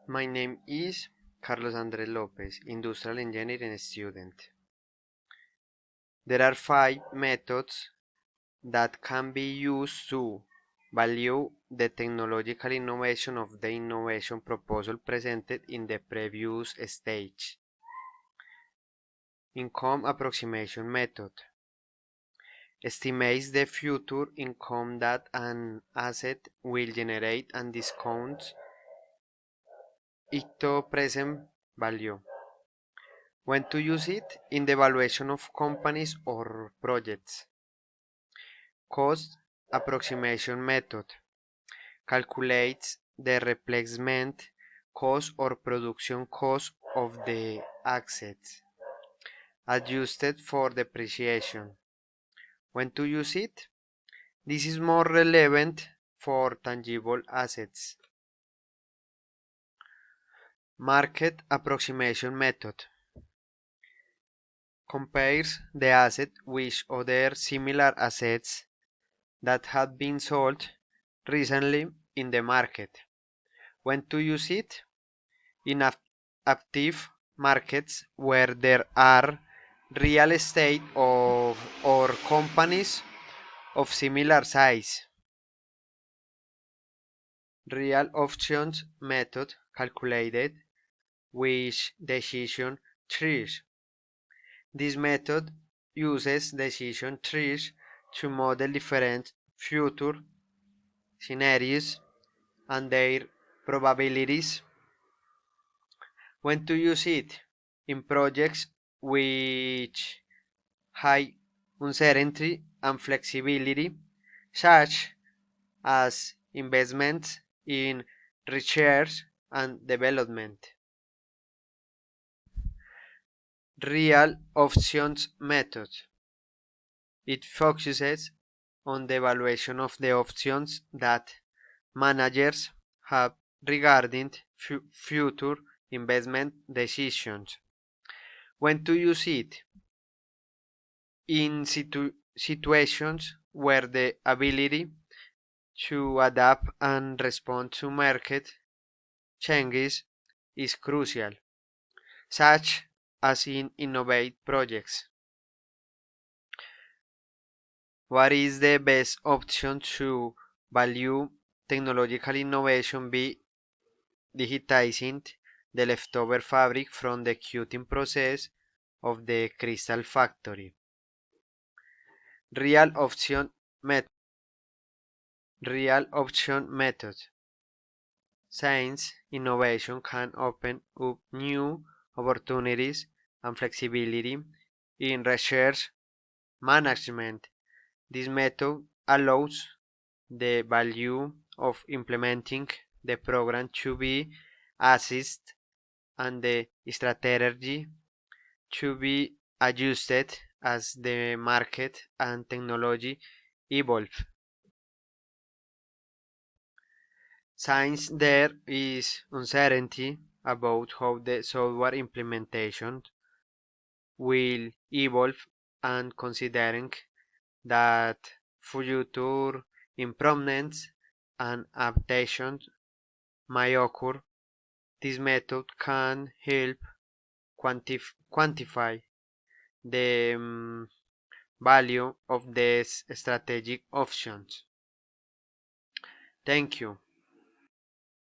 My name is Carlos Andres Lopez, industrial engineering student. There are 5 methods that can be used to value the technological innovation of the innovation proposal presented in the previous stage. Income approximation method estimates the future income that an asset will generate and discounts its present value. When to use it? In the evaluation of companies or projects. Cost approximation method calculates the replacement cost or production cost of the assets, adjusted for depreciation. When to use it? This is more relevant for tangible assets. Market approximation method compares the asset with other similar assets that have been sold recently in the market. When to use it? In active markets where there are real estate or companies of similar size. Real options method calculated with decision trees. This method uses decision trees to model different future scenarios and their probabilities. When to use it? In projects with high uncertainty and flexibility, such as investments in research and development. Real options method. It focuses on the evaluation of the options that managers have regarding future investment decisions. When to use it? In situations where the ability to adapt and respond to market changes is crucial, such as in innovate projects. What is the best option to value technological innovation? Be digitizing the leftover fabric from the cutting process of the crystal factory. Real option method. Real option method. Science innovation can open up new opportunities and flexibility in research management. This method allows the value of implementing the program to be assessed and the strategy to be adjusted as the market and technology evolve. Since there is uncertainty about how the software implementation will evolve and considering that future improvements and adaptations may occur, this method can help quantify the value of these strategic options. Thank you.